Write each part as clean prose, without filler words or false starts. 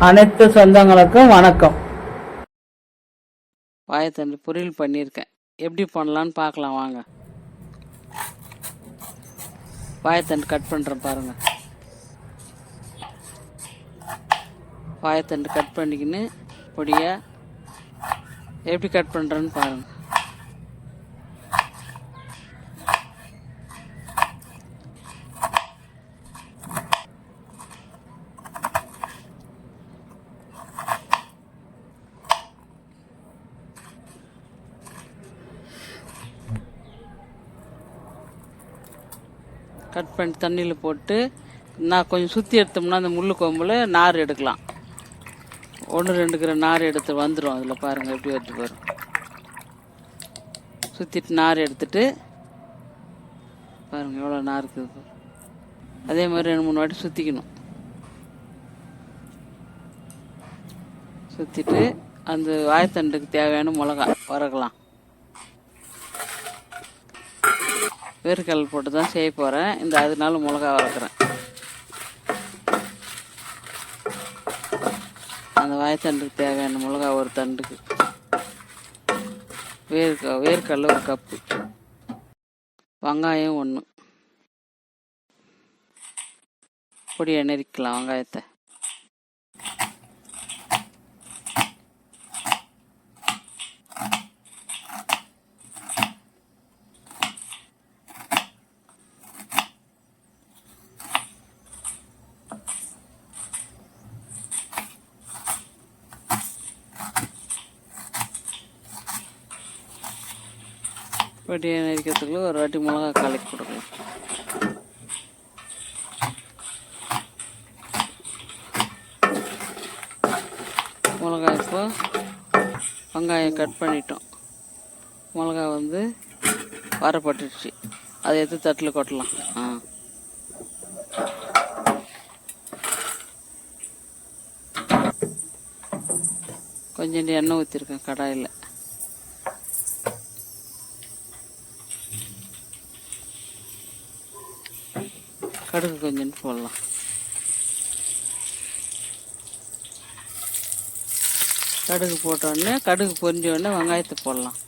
அனைத்து சொந்தங்களுக்கும் வணக்கம். வாழைத்தண்டு பொரியல் பண்ணியிருக்கேன். எப்படி பண்ணலான்னு பார்க்கலாம் வாங்க. வாழைத்தண்டு கட் பண்ணுறேன் பாருங்கள். வாழைத்தண்டு கட் பண்ணிக்கின்னு பொடியாக எப்படி கட் பண்ணுறேன்னு பாருங்கள். கட் பண்ணி தண்ணியில் போட்டு நான் கொஞ்சம் சுற்றி எடுத்தோம்னா அந்த முள் கொம்பில் நார் எடுக்கலாம். 1-2 கிராம் நார் எடுத்து வந்துடும். அதில் பாருங்கள் எப்படி எடுத்து வரும். சுற்றிட்டு நார் எடுத்துட்டு பாருங்கள் எவ்வளோ நார் இருக்குது. அதே மாதிரி 2-3 வாட்டி சுற்றிக்கணும். சுற்றிட்டு அந்த வாழைத்தண்டுக்கு தேவையான மிளகா வறுக்கலாம். வேர்க்கடலை போட்டு தான் செய்ய போகிறேன். அதனால மிளகா வறுக்கிறேன். அந்த வாழைத்தண்டுக்கு தேவையான மிளகா ஒரு தண்டுக்கு. வேர்க்கடலை 1 கப்பு. வெங்காயம் 1 பொடியை நறுக்கலாம். வெங்காயத்தை பொடியை நறுக்கிறதுக்குள்ள ஒரு வாட்டி மிளகா கலக்கி கொடுக்கலாம். மிளகா இப்போ வெங்காயம் கட் பண்ணிட்டோம். மிளகா வரப்பட்டுடுச்சு. அதை எடுத்து தட்டில் கொட்டலாம். கொஞ்சம் எண்ணெய் ஊற்றிருக்கேன் கடாயில். கடுகு கொஞ்சம் போடலாம். கடுகு போட்டோடனே கடுகு பொரிஞ்ச உடனே வெங்காயத்தை போடலாம்.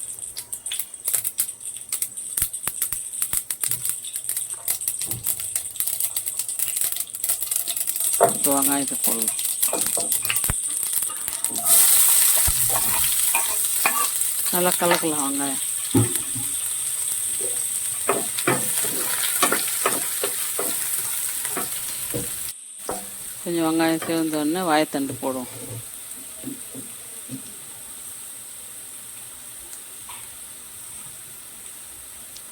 இப்போ வெங்காயத்தை போடலாம். நல்லா கலக்கலாம் வெங்காயம். கொஞ்சம் வெங்காயம் சேர்ந்தோடனே வாழைத்தண்டு போடுவோம்.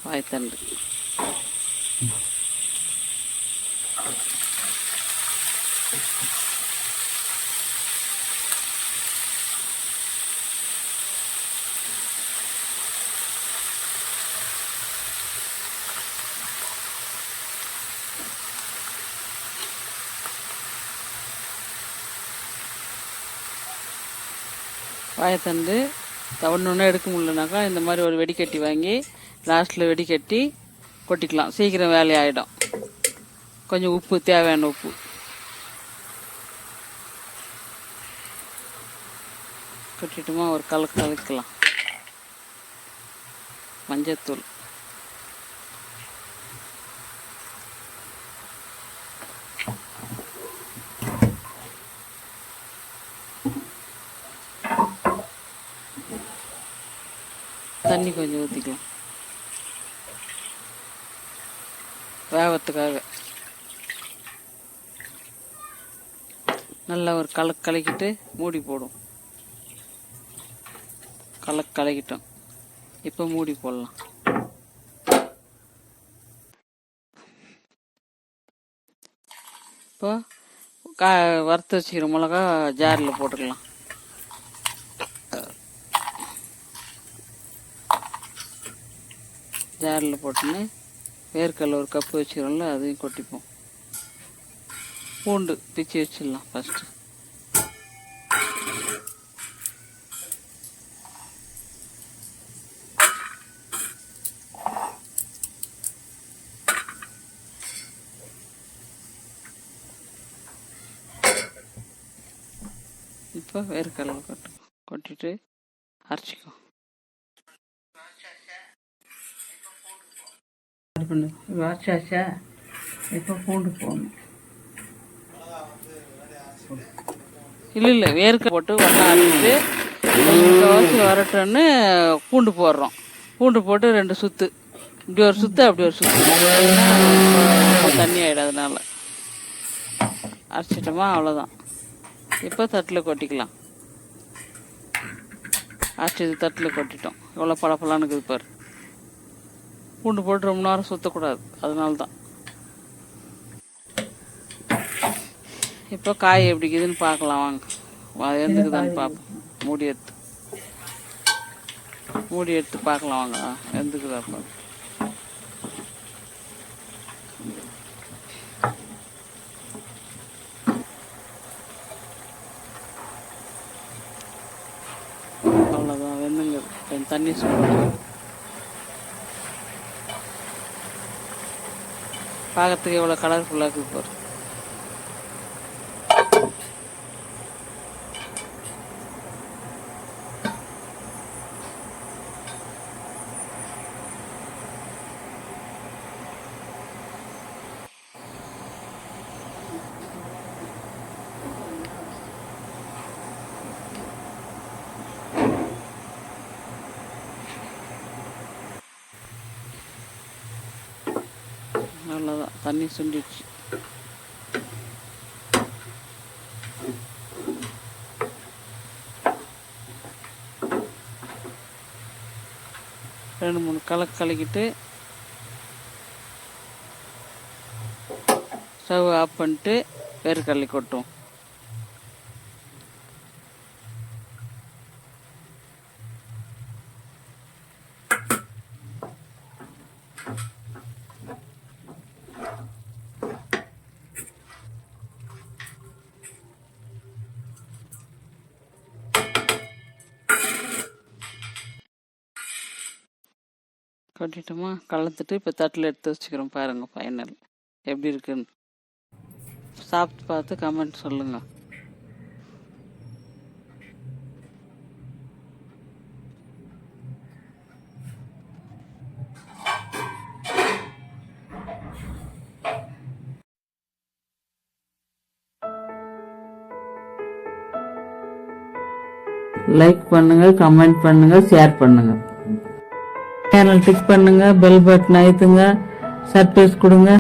வாழைத்தண்டு வாழைத்தண்டு தவணுன்னு எடுக்க முடியலனாக்கா இந்த மாதிரி ஒரு வெடிக்கட்டி வாங்கி லாஸ்ட்டில் வெடிக்கட்டி கொட்டிக்கலாம். சீக்கிரம் வேலையாகிடும். கொஞ்சம் உப்பு, தேவையான உப்பு கொட்டிட்டுமா ஒரு கலக்கலாம். மஞ்சத்தூள் தண்ணி கொஞ்சம் ஊற்றிக்கலாம் வேகத்துக்காக. நல்லா ஒரு கலக்கிட்டு மூடி போடும். கலக்கிட்டோம். இப்போ மூடி போடலாம். இப்போ வறுத்து வச்சுக்கிற மிளகா ஜாரில் போட்டுக்கலாம். ஜாரில் போட்டுன்னு வேர்க்கடலை 1 கப்பு வச்சுக்கிறோம்ல அதையும் கொட்டிப்போம். பூண்டு பிச்சு வச்சிடலாம் ஃபஸ்ட்டு. இப்போ வேர்க்கடலை கொட்டிட்டு அரைச்சிக்கோ. அரைச்சாச்சா? இப்போ பூண்டு போடணும். இல்லை வேர்க்கடலை போட்டு ஒன்றா அரைச்சிட்டு முக்கால்வாசி வரட்டோன்னு பூண்டு போடுறோம். பூண்டு போட்டு 2 சுத்து, இப்படி ஒரு சுத்து அப்படி ஒரு சுத்து, தண்ணி ஆகிடும். அதனால அரைச்சிட்டோமா, அவ்வளோதான். இப்போ தட்டில் கொட்டிக்கலாம். அரைச்சது தட்டில் கொட்டிட்டோம். எவ்வளோ பழப்பலான்னு இருக்குது பாரு. பூண்டு போட்டு ரொம்ப நேரம் சுற்றக்கூடாது, அதனால தான். இப்போ காய் எப்படி இருக்குதுன்னு பார்க்கலாம் வாங்க. எந்துக்குதான்னு பார்ப்போம். மூடி எடுத்து பார்க்கலாம் வாங்க. எந்துக்குதா பார்ப்போம். அவ்வளோதான், வெந்துங்க. கொஞ்சம் தண்ணி சொல்லணும். பார்க்கறதுக்கு எவ்வளோ கலர்ஃபுல்லாக இருக்குது பாரு. அவ்வளோதான், தண்ணி சுண்டிடுச்சு. ரெண்டு மூணு கலக்கிட்டு ஸ்டவ் ஆஃப் பண்ணிட்டு வேர்க்கடலை கொட்டும். கொட்டிட்டோமா, கலந்துட்டு இப்போ தட்டில் எடுத்து வச்சுக்கிறோம். பாருங்க ஃபைனல் எப்படி இருக்குன்னு. சாப்பிட்டு பார்த்து கமெண்ட் சொல்லுங்க. லைக் பண்ணுங்க, கமெண்ட் பண்ணுங்க, ஷேர் பண்ணுங்க. சேனல் டிக் பண்ணுங்க, பெல் பட்டன் அழுத்துங்க, சர்ப்ரைஸ் கொடுங்க.